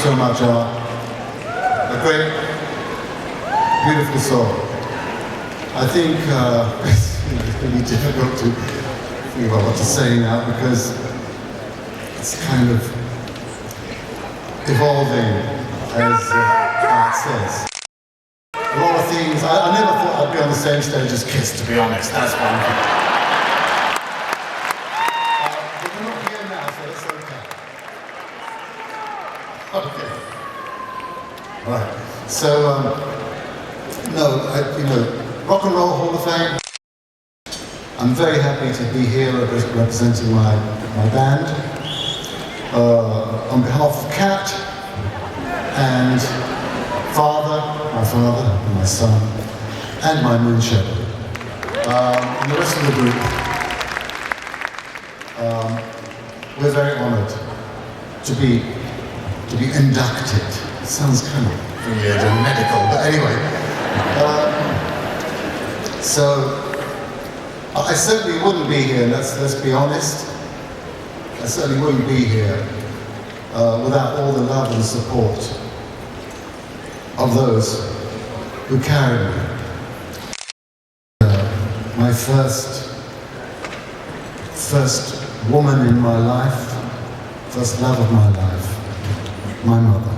so much are a great, beautiful song. I think it's really difficult to think about what to say now because it's kind of evolving, as Art says. A lot of things, I never thought I'd be on the same stage as Kiss, to be honest, that's one thing. But we're not here now, so it's okay. Okay. Right, so, Rock and Roll Hall of Fame. I'm very happy to be here representing my band. On behalf of Kat and my father, and my son, and my moon shepherd, and the rest of the group, we're very honoured to be inducted. It sounds kind of weird and medical, but anyway. So I certainly wouldn't be here. Let's be honest. I certainly wouldn't be here without all the love and support of those who carried me. My first woman in my life, first love of my life, my mother.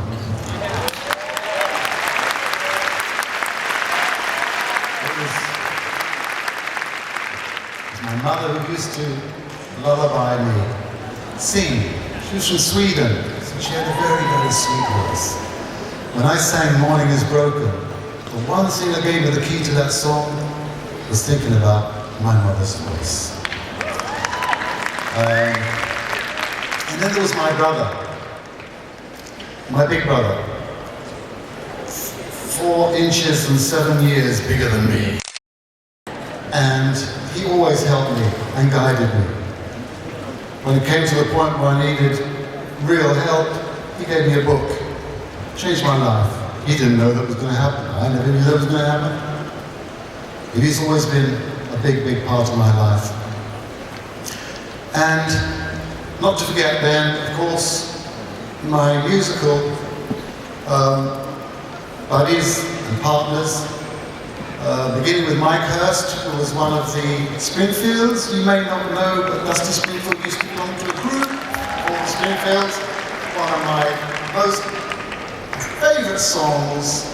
It was my mother who used to lullaby me, sing. She was from Sweden, so she had a very, very sweet voice. When I sang Morning is Broken, the one thing that gave me the key to that song was thinking about my mother's voice. And then there was my brother, my big brother, 4 inches and 7 years bigger than me. And he always helped me and guided me. When it came to the point where I needed real help, he gave me a book. Changed my life. He didn't know that was going to happen. I never knew that was going to happen. But he's always been a big, big part of my life. And not to forget then, of course, my musical buddies and partners, beginning with Mike Hurst, who was one of the Springfields. You may not know, but Dusty Springfield used to belong to a group called the Springfields. One of my most favourite songs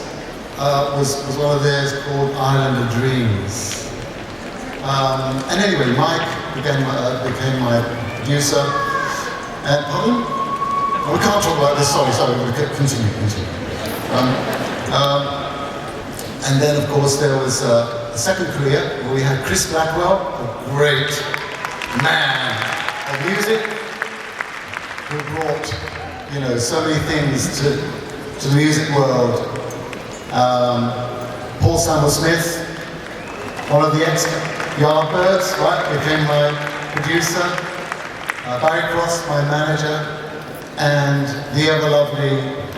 was one of theirs called Island of Dreams. And anyway, Mike became my producer. And pardon? Oh, we can't talk about this, sorry, we're going to continue. And then, of course, there was a second career where we had Chris Blackwell, a great man of music, who brought, so many things to the music world. Paul Samuel-Smith, one of the ex-Yardbirds, right, became my producer. Barry Cross, my manager, and the ever-lovely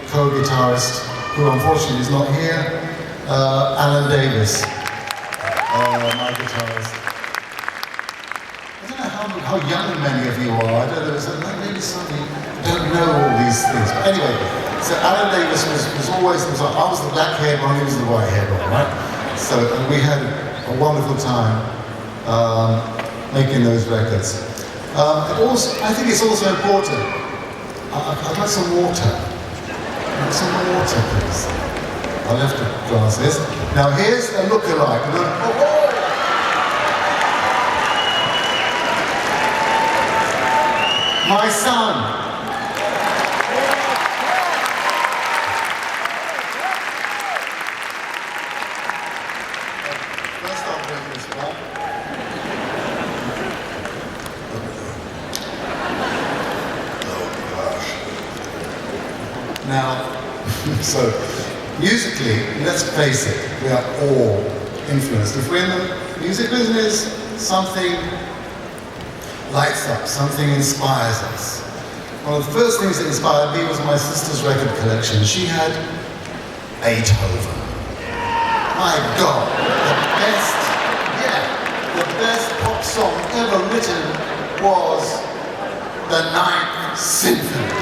co-guitarist, who unfortunately is not here, Alan Davis, my guitarist. I don't know how young many of you are. I don't know, maybe some of you don't know all these things. But anyway, so Alan Davis was always, I was the black haired one, he was the white haired one, right? So we had a wonderful time making those records. I think it's also important. I'd like some water. I'd like some water, please. I left the glasses. Now here's a lookalike. My son. First I'll bring this one. Now, so musically, let's face it, we are all influenced. If we're in the music business, something lights up, something inspires us. One of the first things that inspired me was my sister's record collection. She had Beethoven. My God, the best pop song ever written was the Ninth Symphony.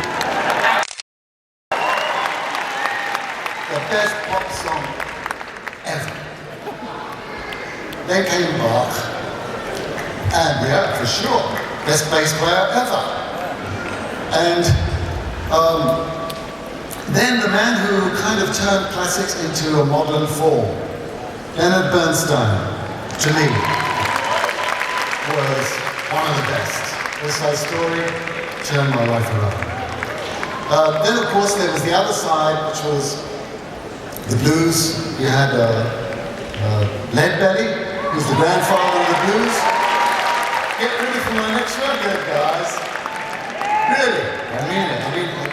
then came Bach, and yeah, for sure, best bass player ever. And then the man who kind of turned classics into a modern form, Leonard Bernstein, to me, was one of the best. West Side Story turned my life around. Then of course there was the other side, which was the blues. You had Leadbelly, who's the grandfather of the blues. Get ready for my next record, guys. Really, I mean it.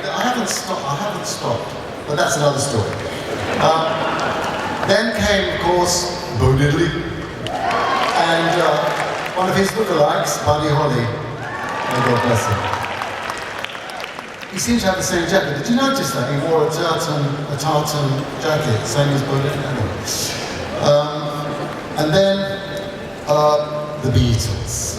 I haven't stopped, but that's another story. Then came, of course, Bo Diddley, and one of his lookalikes, Buddy Holly. May God bless him. He seemed to have the same jacket. Did you notice that? He wore a tartan jacket, same as Bo Diddley. And then the Beatles.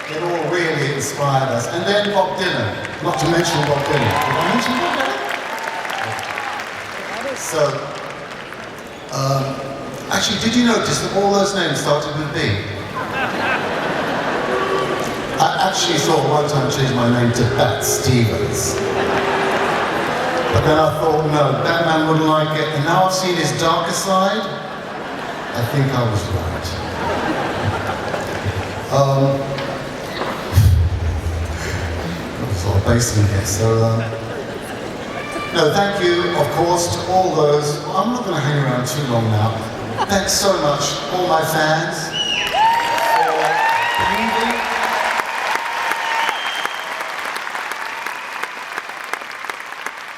It all really inspired us. And then Bob Dylan, not to mention Bob Dylan. Did I mention Bob Dylan? So, actually, did you notice that all those names started with B? I actually thought one time change my name to Bat Stevens. But then I thought, no, Batman wouldn't like it. And now I've seen his darker side, I think I was right. Basing here. So, no, thank you, of course, to all those. I'm not going to hang around too long now. Thanks so much, all my fans, for believing.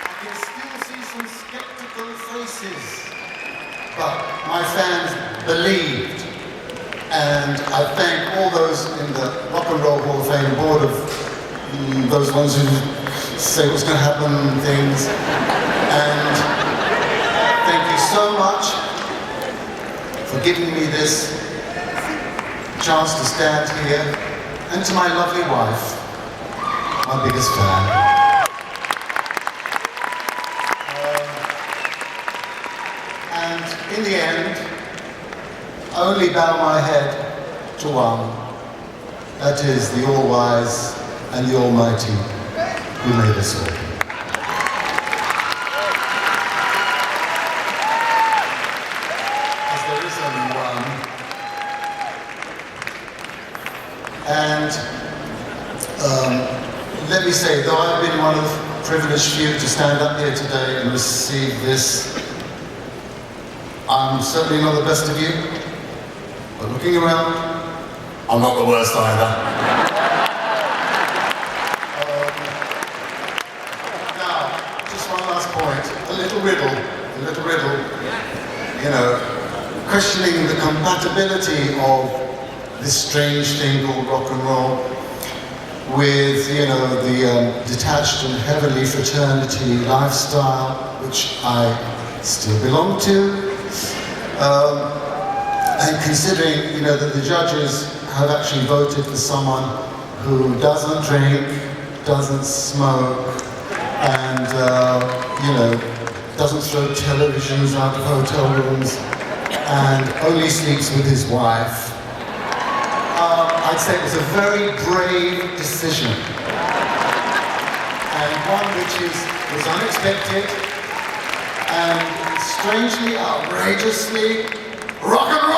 I can still see some skeptical faces, but my fans believed. And I thank all those in the Rock and Roll Hall of Fame board of those ones who say what's going to happen and things. And thank you so much for giving me this chance to stand here. And to my lovely wife, my biggest fan. And in the end, I only bow my head to one. That is the all-wise and the Almighty who made us all. As there is only one. And let me say, though I've been one of the privileged few to stand up here today and receive this, I'm certainly not the best of you, but looking around, I'm not the worst either. A little riddle, you know, questioning the compatibility of this strange thing called rock and roll with, you know, the detached and heavenly fraternity lifestyle, which I still belong to, and considering, you know, that the judges have actually voted for someone who doesn't drink, doesn't smoke, and, you know, doesn't throw televisions out of hotel rooms, and only sleeps with his wife. I'd say it was a very brave decision, and one which was unexpected, and strangely, outrageously rock and roll!